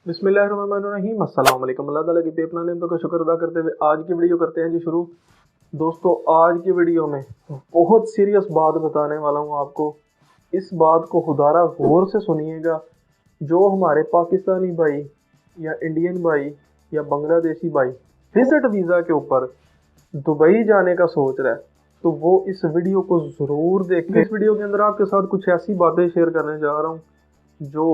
बिस्मिल्लाहिर्रहमानिर्रहीम। अस्सलाम वालेकुम। अल्लाह ताला की बेपनाह नेमतों का शुक्र अदा करते हुए आज की वीडियो करते हैं जी शुरू। दोस्तों, आज की वीडियो में बहुत सीरियस बात बताने वाला हूँ आपको। इस बात को खुदारा गौर से सुनिएगा। जो हमारे पाकिस्तानी भाई या इंडियन भाई या बांग्लादेशी भाई विजिट वीज़ा के ऊपर दुबई जाने का सोच रहा है, तो वो इस वीडियो को ज़रूर देखें। इस वीडियो के अंदर आपके साथ कुछ ऐसी बातें शेयर करने जा रहा हूँ जो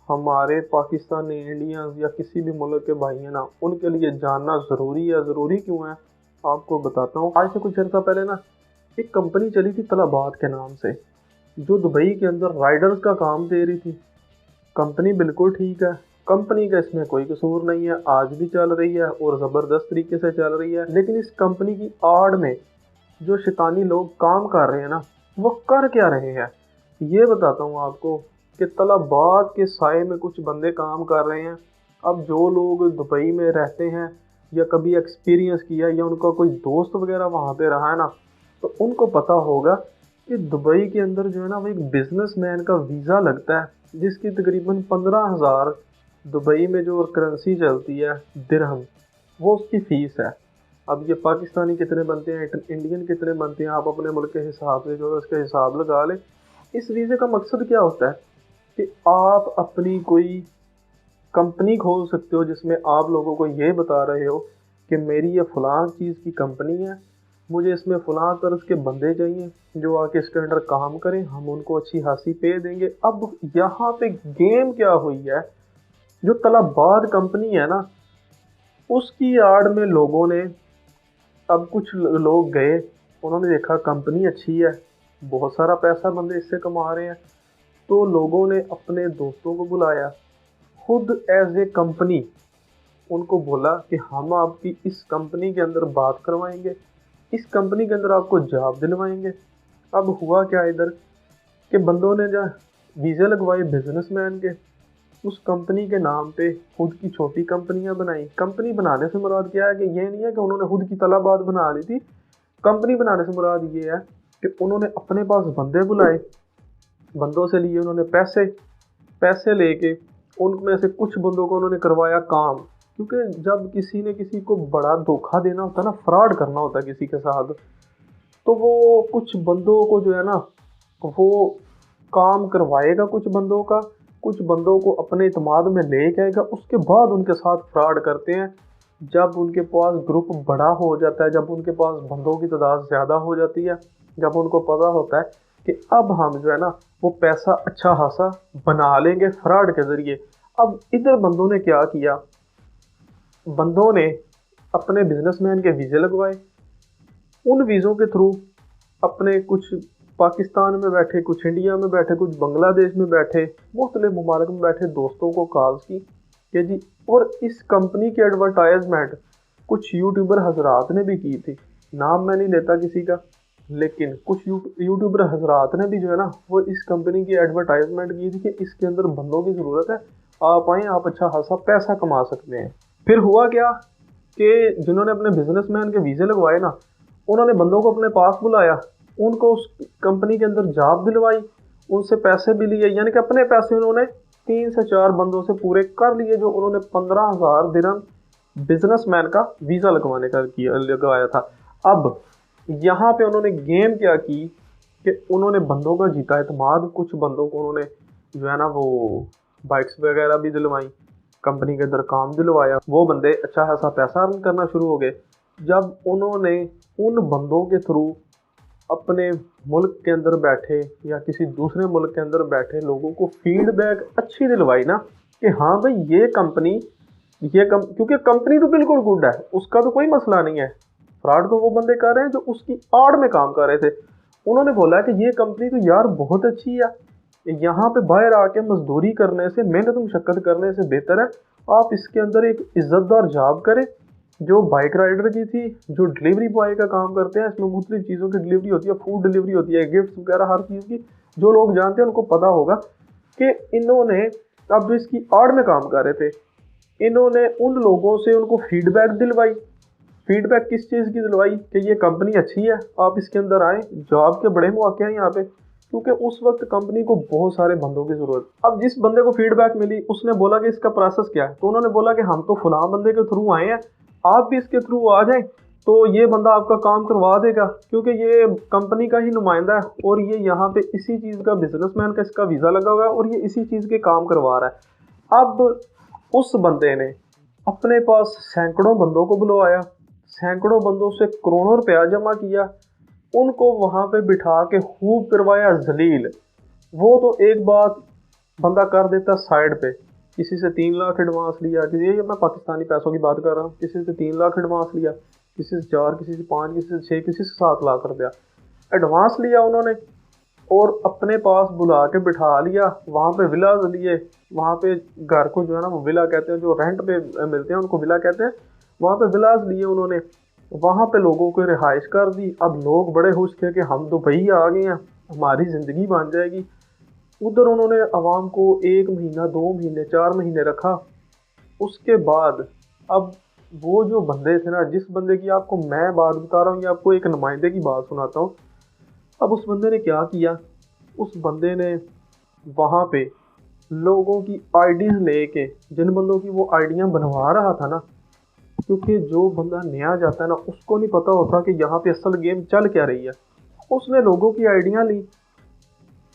हमारे पाकिस्तानी इंडियंस या किसी भी मुल्क के भाई हैं ना, उनके लिए जानना ज़रूरी है। ज़रूरी क्यों है आपको बताता हूँ। आज से कुछ अर्सा पहले ना एक कंपनी चली थी तलाबात के नाम से, जो दुबई के अंदर राइडर्स का काम दे रही थी। कंपनी बिल्कुल ठीक है, कंपनी का इसमें कोई कसूर नहीं है, आज भी चल रही है और ज़बरदस्त तरीके से चल रही है। लेकिन इस कंपनी की आड़ में जो शैतानी लोग काम कर रहे हैं ना, वो कर क्या रहे हैं ये बताता हूँ आपको। कि तलाबात के साए में कुछ बंदे काम कर रहे हैं। अब जो लोग दुबई में रहते हैं या कभी एक्सपीरियंस किया या उनका कोई दोस्त वगैरह वहाँ पे रहा है ना, तो उनको पता होगा कि दुबई के अंदर जो है ना, वो एक बिजनेसमैन का वीज़ा लगता है जिसकी तकरीबन 15,000 दुबई में जो करेंसी चलती है दिरहम, वो उसकी फ़ीस है। अब ये पाकिस्तानी कितने बनते हैं, इंडियन कितने बनते हैं, आप अपने मुल्क के हिसाब से जो है उसका हिसाब लगा लें। इस वीज़े का मकसद क्या होता है कि आप अपनी कोई कंपनी खोल सकते हो जिसमें आप लोगों को ये बता रहे हो कि मेरी ये फ़लाँ चीज़ की कंपनी है, मुझे इसमें फ़लाँ तर्ज के बंदे चाहिए जो आके इसके अंडर काम करें, हम उनको अच्छी खासी पे देंगे। अब यहाँ पे गेम क्या हुई है, जो तलाबाद कंपनी है ना, उसकी आड़ में लोगों ने, अब कुछ लोग गए, उन्होंने देखा कंपनी अच्छी है, बहुत सारा पैसा बंदे इससे कमा रहे हैं, तो लोगों ने अपने दोस्तों को बुलाया, खुद एज ए कंपनी उनको बोला कि हम आपकी इस कंपनी के अंदर बात करवाएंगे, इस कंपनी के अंदर आपको जॉब दिलवाएंगे। अब हुआ क्या इधर कि बंदों ने जो वीज़े लगवाए बिजनेसमैन के, उस कंपनी के नाम पे खुद की छोटी कंपनियां बनाई। कंपनी बनाने से मुराद क्या है कि ये नहीं है कि उन्होंने खुद की तलाबात बना ली थी। कंपनी बनाने से मुराद ये है कि उन्होंने अपने पास बंदे बुलाए, बंदों से लिए उन्होंने पैसे लेके उनमें से कुछ बंदों को उन्होंने करवाया काम। क्योंकि जब किसी ने किसी को बड़ा धोखा देना होता है ना, फ्रॉड करना होता है किसी के साथ, तो वो कुछ बंदों को जो है ना, वो काम करवाएगा कुछ बंदों का, कुछ बंदों को अपने इत्माद में ले जाएगा, उसके बाद उनके साथ फ्रॉड करते हैं। जब उनके पास ग्रुप बड़ा हो जाता है, जब उनके पास बंदों की तादाद ज़्यादा हो जाती है, जब उनको पता होता है कि अब हम जो है ना वो पैसा अच्छा खासा बना लेंगे फ्रॉड के ज़रिए। अब इधर बंदों ने क्या किया, बंदों ने अपने बिजनेसमैन के वीज़े लगवाए, उन वीज़ों के थ्रू अपने कुछ पाकिस्तान में बैठे, कुछ इंडिया में बैठे, कुछ बांग्लादेश में बैठे, मुख्तलिफ ममालिक में बैठे दोस्तों को कॉल्स की कि जी, और इस कंपनी की एडवर्टाइजमेंट कुछ यूट्यूबर हजरात ने भी की थी। नाम मैं नहीं लेता किसी का, लेकिन कुछ यूट्यूबर हजरात ने भी जो है ना वो इस कंपनी की एडवर्टाइजमेंट की थी कि इसके अंदर बंदों की ज़रूरत है, आप आएँ, आप अच्छा खासा पैसा कमा सकते हैं। फिर हुआ क्या कि जिन्होंने अपने बिजनेसमैन के वीज़े लगवाए ना, उन्होंने बंदों को अपने पास बुलाया, उनको उस कंपनी के अंदर जॉब दिलवाई, उनसे पैसे भी लिए, यानी कि अपने पैसे उन्होंने 3 से 4 बंदों से पूरे कर लिए, जो उन्होंने 15,000 दिरहम बिजनेसमैन का वीज़ा लगवाने का लगवाया था। अब यहाँ पे उन्होंने गेम क्या की कि उन्होंने बंदों का जीता एतमाद, कुछ बंदों को उन्होंने जो है ना वो बाइक्स वगैरह भी दिलवाई, कंपनी के अंदर काम दिलवाया, वो बंदे अच्छा खासा पैसा अर्न करना शुरू हो गए। जब उन्होंने उन बंदों के थ्रू अपने मुल्क के अंदर बैठे या किसी दूसरे मुल्क के अंदर बैठे लोगों को फीडबैक अच्छी दिलवाई ना कि हाँ भाई ये कंपनी, क्योंकि कंपनी तो बिल्कुल गुड है, उसका तो कोई मसला नहीं है, फ्रॉड तो वो बंदे कर रहे हैं जो उसकी आड़ में काम कर रहे थे। उन्होंने बोला कि ये कंपनी तो यार बहुत अच्छी है, यहाँ पे बाहर आके मजदूरी करने से, मेहनत मुशक्कत करने से बेहतर है आप इसके अंदर एक इज्जतदार जॉब करें। जो बाइक राइडर की थी, जो डिलीवरी बॉय का काम करते हैं, इसमें मुख्तलिफ चीज़ों की डिलीवरी होती है, फूड डिलीवरी होती है, गिफ्ट वगैरह हर चीज़ की, जो लोग जानते हैं उनको पता होगा कि इन्होंने, अब जो इसकी आड़ में काम कर रहे थे, इन्होंने उन लोगों से उनको फीडबैक दिलवाई। फीडबैक किस चीज़ की दिलवाई कि ये कंपनी अच्छी है, आप इसके अंदर आएँ, जॉब के बड़े मौके हैं यहाँ पे, क्योंकि उस वक्त कंपनी को बहुत सारे बंदों की ज़रूरत। अब जिस बंदे को फीडबैक मिली उसने बोला कि इसका प्रोसेस क्या है, तो उन्होंने बोला कि हम तो फलां बंदे के थ्रू आए हैं, आप भी इसके थ्रू आ जाएं तो ये बंदा आपका काम करवा देगा, क्योंकि ये कंपनी का ही नुमाइंदा है और ये यहाँ पे इसी चीज़ का बिजनेसमैन का इसका वीज़ा लगा हुआ है और ये इसी चीज़ के काम करवा रहा है। अब उस बंदे ने अपने पास सैकड़ों बंदों को बुलवाया, सैकड़ों बंदों से करोड़ों रुपया जमा किया, उनको वहाँ पे बिठा के खूब करवाया जलील। वो तो एक बात बंदा कर देता साइड पे, किसी से 3 लाख एडवांस लिया, किसी, ये मैं पाकिस्तानी पैसों की बात कर रहा हूँ, किसी से 3 लाख एडवांस लिया, किसी से 4, किसी से 5, किसी से 6, किसी से 7 लाख रुपया एडवांस लिया उन्होंने और अपने पास बुला के बिठा लिया। वहाँ पे विलाज लिए, वहाँ पे घर को जो है ना वो विला कहते हैं, जो रेंट पे मिलते हैं उनको विला कहते हैं, वहाँ पे विलाज लिए उन्होंने, वहाँ पे लोगों को रिहाइश कर दी। अब लोग बड़े खुश थे कि हम दुबई आ गए हैं, हमारी ज़िंदगी बन जाएगी। उधर उन्होंने आवाम को 1 महीना, 2 महीने, 4 महीने रखा। उसके बाद अब वो जो बंदे थे ना, जिस बंदे की आपको मैं बात बता रहा हूँ, ये आपको एक नुमाइंदे की बात सुनाता हूँ। अब उस बंदे ने क्या किया, उस बंदे ने वहाँ पे लोगों की आईडीज़ लेके, जिन बंदों की वो आईडियाँ बनवा रहा था ना, क्योंकि जो बंदा नया जाता है ना उसको नहीं पता होता कि यहाँ पे असल गेम चल क्या रही है। उसने लोगों की आइडियाँ ली,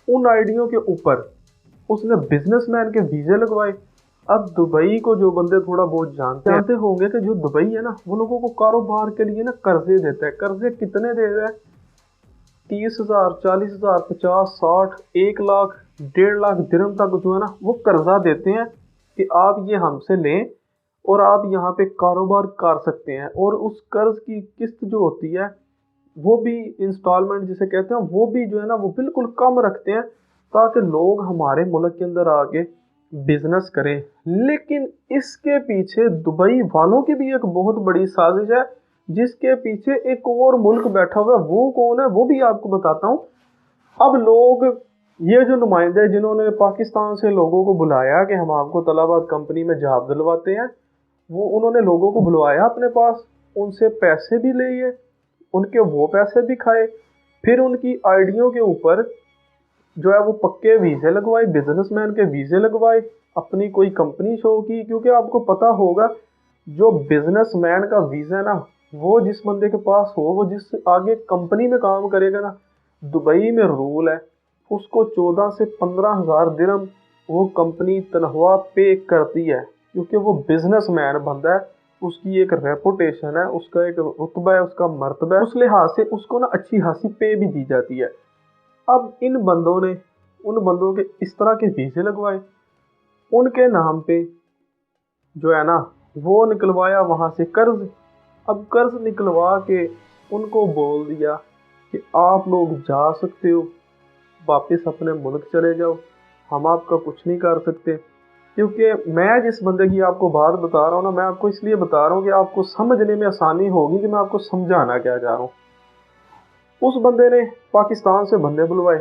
उन आइडियों के ऊपर उसने बिजनेसमैन के वीज़े लगवाए। अब दुबई को जो बंदे थोड़ा बहुत जानते होंगे कि जो दुबई है ना वो लोगों को कारोबार के लिए ना कर्जे देता है। कर्जे कितने दे रहा है? 30,000, 40,000, 50, 60, 1 लाख, 1.5 लाख दिरहम तक जो है ना वो कर्जा देते हैं कि आप ये हमसे लें और आप यहाँ पे कारोबार कर सकते हैं। और उस कर्ज की किस्त जो होती है वो भी इंस्टॉलमेंट जिसे कहते हैं, वो भी जो है ना वो बिल्कुल कम रखते हैं ताकि लोग हमारे मुल्क के अंदर आके बिजनेस करें। लेकिन इसके पीछे दुबई वालों की भी एक बहुत बड़ी साजिश है, जिसके पीछे एक और मुल्क बैठा हुआ है। वो कौन है वो भी आपको बताता हूँ। अब लोग, ये जो नुमाइंदे जिन्होंने पाकिस्तान से लोगों को बुलाया कि हम आपको तलाबाद कंपनी में जॉब दिलवाते हैं, वो उन्होंने लोगों को बुलवाया अपने पास, उनसे पैसे भी लिए, उनके वो पैसे भी खाए, फिर उनकी आइडियों के ऊपर जो है वो पक्के वीज़े लगवाए, बिजनेसमैन के वीज़े लगवाए, अपनी कोई कंपनी शो की। क्योंकि आपको पता होगा जो बिजनेसमैन का वीज़ा है ना, वो जिस बंदे के पास हो, वो जिस आगे कंपनी में काम करेगा ना, दुबई में रूल है उसको 14 से 15,000 दिरहम वो कंपनी तनख्वाह पे करती है, क्योंकि वो बिजनेसमैन बंदा है, उसकी एक रेपुटेशन है, उसका एक रुतबा है, उसका मर्तबा है, उस लिहाज से उसको ना अच्छी खासी पे भी दी जाती है। अब इन बंदों ने उन बंदों के इस तरह के वीज़े लगवाए, उनके नाम पे जो है ना वो निकलवाया वहाँ से कर्ज। अब कर्ज निकलवा के उनको बोल दिया कि आप लोग जा सकते हो, वापस अपने मुल्क चले जाओ, हम आपका कुछ नहीं कर सकते। क्योंकि मैं जिस बंदे की आपको बात बता रहा हूँ ना, मैं आपको इसलिए बता रहा हूँ कि आपको समझने में आसानी होगी कि मैं आपको समझाना क्या चाह रहा हूँ। उस बंदे ने पाकिस्तान से बंदे बुलवाए,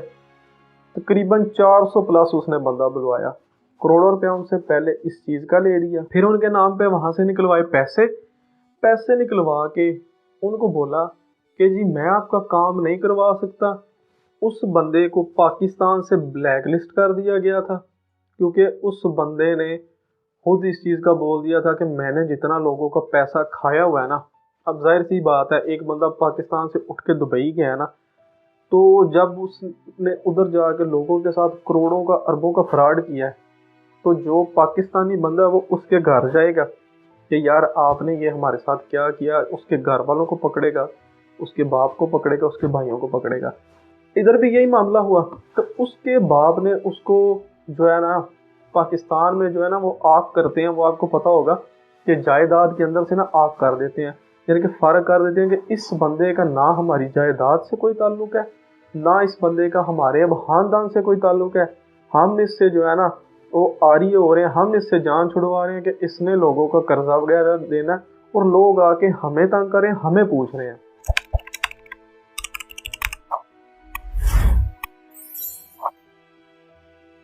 तकरीबन 400 प्लस उसने बंदा बुलवाया, करोड़ों रुपया उनसे पहले इस चीज़ का ले लिया। फिर उनके नाम पे वहाँ से निकलवाए पैसे, पैसे निकलवा के उनको बोला कि जी मैं आपका काम नहीं करवा सकता। उस बंदे को पाकिस्तान से ब्लैक लिस्ट कर दिया गया था, क्योंकि उस बंदे ने खुद इस चीज़ का बोल दिया था कि मैंने जितना लोगों का पैसा खाया हुआ है ना। अब जाहिर सी बात है, एक बंदा पाकिस्तान से उठ के दुबई गया ना, तो जब उसने उधर जाके लोगों के साथ करोड़ों का, अरबों का फ्रॉड किया है, तो जो पाकिस्तानी बंदा है वो उसके घर जाएगा कि यार आपने ये हमारे साथ क्या किया, उसके घर वालों को पकड़ेगा, उसके बाप को पकड़ेगा, उसके भाइयों को पकड़ेगा। इधर भी यही मामला हुआ, तो उसके बाप ने उसको जो है ना, पाकिस्तान में जो है ना वो आग करते हैं, वो आपको पता होगा कि जायदाद के अंदर से ना आग कर देते हैं, यानी कि फ़र्क कर देते हैं कि इस बंदे का ना हमारी जायदाद से कोई ताल्लुक है, ना इस बंदे का हमारे अब ख़ानदान से कोई ताल्लुक है। हम इससे जो है ना वो आरी हो रहे हैं, हम इससे जान छुड़वा रहे हैं कि इसने लोगों का कर्जा वगैरह देना, और लोग आके हमें तंग करें, हमें पूछ रहे हैं।